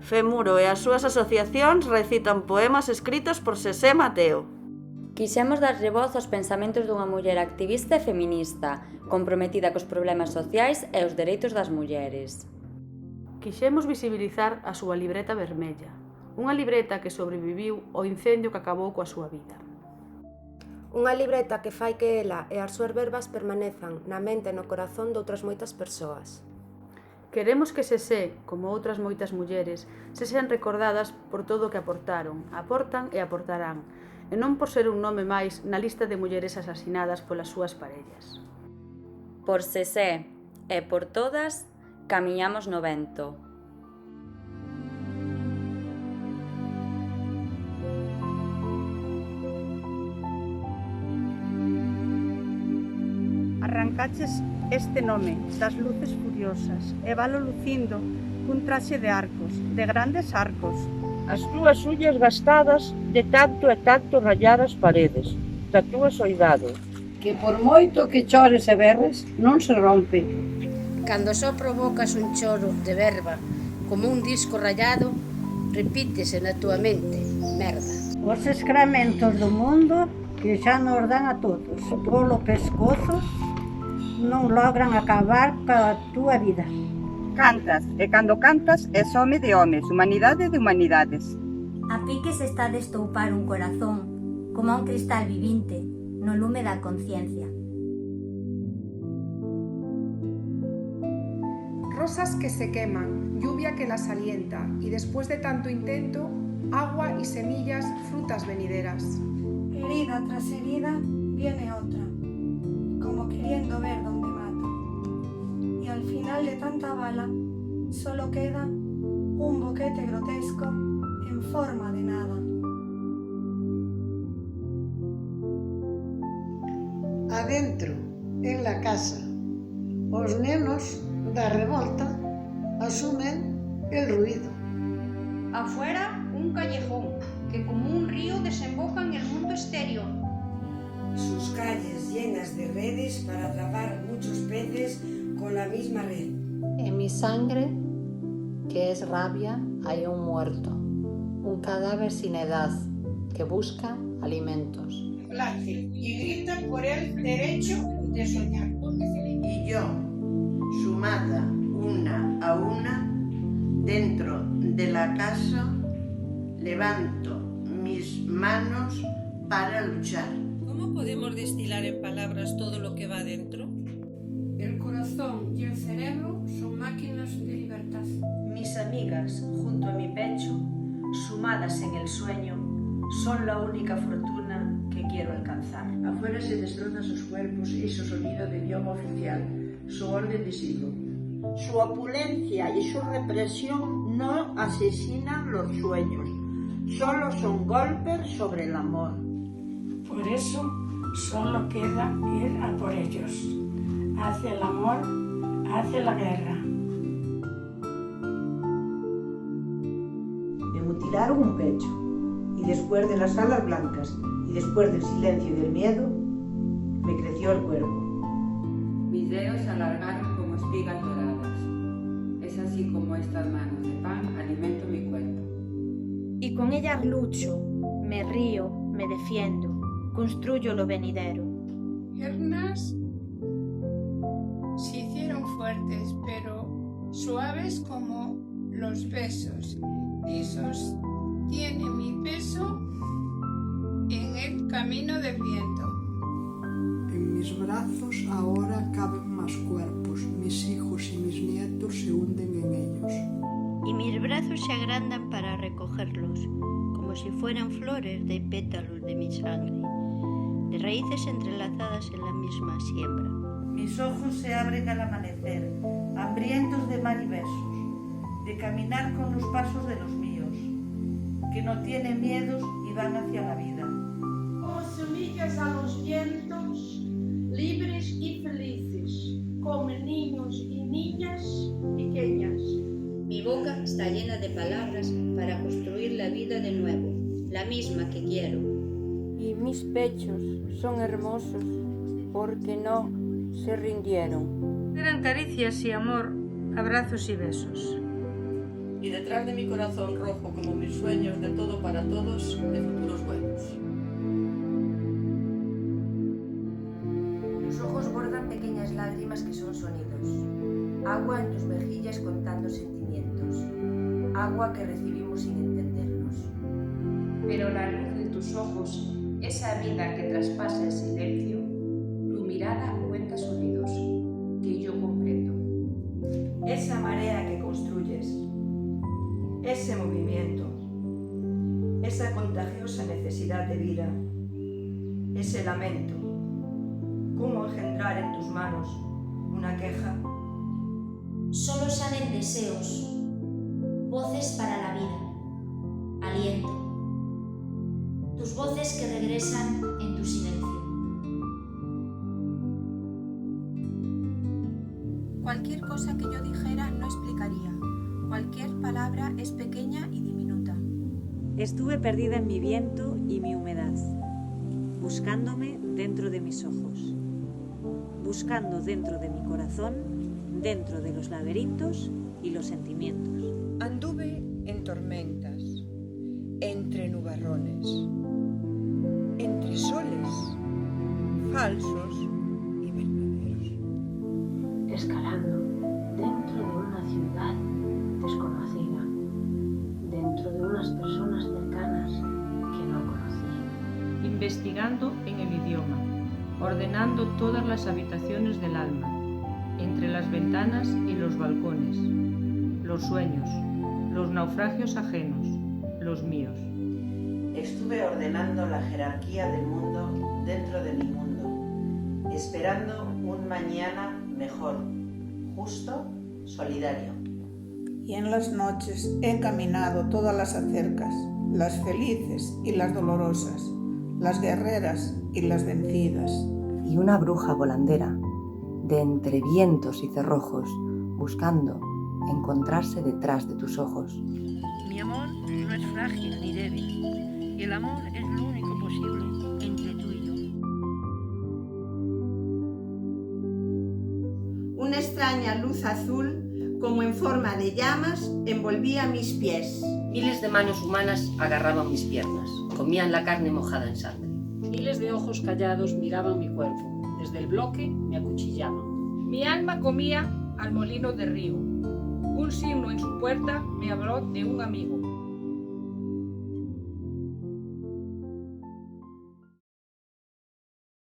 Femuro e as súas asociacións recitan poemas escritos por Sesé Mateo. Quixemos darlle voz aos pensamentos dunha muller activista e feminista, comprometida cos problemas sociais e os dereitos das mulleres. Quixemos visibilizar a súa libreta vermella, unha libreta que sobreviviu ao incendio que acabou coa súa vida. Unha libreta que fai que ela e as súas verbas permanezan na mente e no corazón de outras moitas persoas. Queremos que Sesé, como outras moitas mulleres, se sean recordadas por todo o que aportaron, aportan e aportarán, e non por ser un nome máis na lista de mulleres asasinadas polas súas parellas. Por Sesé e por todas, camiñamos no vento. Arrancaches este nome das luces furiosas e valo lucindo cun traxe de arcos, de grandes arcos. As túas ullas gastadas de tanto e tanto rayar as paredes da túa soidade, que por moito que chores e berres non se rompe. Cando só provocas un choro de verba como un disco rayado, repítese na túa mente, merda. Os excrementos do mundo que xa nos dan a todos polo pescozo non logran acabar ca túa vida. Cantas, e cando cantas é home de homes, humanidade de humanidades. A piques está de estoupar un corazón, como a un cristal vivinte, no lume da conciencia. Rosas que se queman, lluvia que las alienta, y después de tanto intento, agua y semillas, frutas venideras. Herida tras herida viene otra, como queriendo ver dónde mata. Y al final de tanta bala, solo queda un boquete grotesco en forma de nada. Adentro, en la casa, os nenos da revolta asumen el ruido. Afuera, un callejón que como un río desemboca en el mundo exterior. Sus calles llenas de redes para atrapar muchos peces con la misma red. En mi sangre, que es rabia, hay un muerto, un cadáver sin edad que busca alimentos. Late y grita por el derecho de soñar. Y yo, sumada una a una, dentro de la casa, levanto mis manos para luchar. ¿Cómo podemos destilar en palabras todo lo que va dentro? El corazón y el cerebro son máquinas de libertad. Mis amigas, junto a mi pecho, sumadas en el sueño, son la única fortuna que quiero alcanzar. Afuera se destrozan sus cuerpos y su sonido de idioma oficial, su orden de siglo. Su opulencia y su represión no asesinan los sueños, solo son golpes sobre el amor. Por eso solo queda ir a por ellos, hacia el amor, hacia la guerra. Me mutilaron un pecho, y después de las alas blancas, y después del silencio y del miedo, me creció el cuerpo. Mis dedos se alargaron como espigas doradas. Es así como estas manos de pan alimento mi cuerpo. Y con ellas lucho, me río, me defiendo, construyo lo venidero. Piernas se hicieron fuertes, pero suaves como los besos, y sostiene mi peso en el camino del viento. En mis brazos ahora caben más cuerpos, mis hijos y mis nietos se hunden en ellos. Y mis brazos se agrandan para recogerlos, como si fueran flores de pétalos de mi sangre, de raíces entrelazadas en la misma siembra. Mis ojos se abren al amanecer, hambrientos de mar y besos, de caminar con los pasos de los míos, que no tienen miedos y van hacia la vida. Como semillas a los vientos, libres y felices, como niños y niñas pequeñas. Mi boca está llena de palabras para construir la vida de nuevo, la misma que quiero. Y mis pechos son hermosos porque no se rindieron. Eran caricias y amor, abrazos y besos. y detrás de mi corazón rojo como mis sueños de todo para todos, de futuros buenos. Tus ojos bordan pequeñas lágrimas que son sonidos, agua en tus mejillas contando sentimientos, agua que recibimos sin entendernos. Pero la luz de tus ojos, esa vida que traspasa el silencio, tu mirada cuenta sonidos que yo comprendo. Esa marea que construyes, ese movimiento, esa contagiosa necesidad de vida, ese lamento, cómo engendrar en tus manos una queja. Solo salen deseos, voces para la vida, aliento, tus voces que regresan en tu silencio. Cualquier cosa que yo dijera no explicaría. Cualquier palabra es pequeña y diminuta. Estuve perdida en mi viento y mi humedad, buscándome dentro de mis ojos, buscando dentro de mi corazón, dentro de los laberintos y los sentimientos. Anduve en tormentas, entre nubarrones, entre soles, falsos y verdaderos. Escalando dentro de una ciudad desconocida, dentro de unas personas cercanas que no conocía. Investigando en el idioma, ordenando todas las habitaciones del alma, entre las ventanas y los balcones, los sueños, los naufragios ajenos, los míos. Estuve ordenando la jerarquía del mundo dentro de mi mundo, esperando un mañana mejor, justo, solidario. Y en las noches he caminado todas las acercas, las felices y las dolorosas, las guerreras y las vencidas. Y una bruja volandera, de entre vientos y cerrojos, buscando encontrarse detrás de tus ojos. Mi amor no es frágil ni débil, y el amor es lo único posible entre tú y yo. Una extraña luz azul, como en forma de llamas, envolvía mis pies. Miles de manos humanas agarraban mis piernas, comían la carne mojada en sangre. Miles de ojos callados miraban mi cuerpo, desde el bloque me acuchillaban. Mi alma comía al molino de río. Un signo en su puerta me habló de un amigo.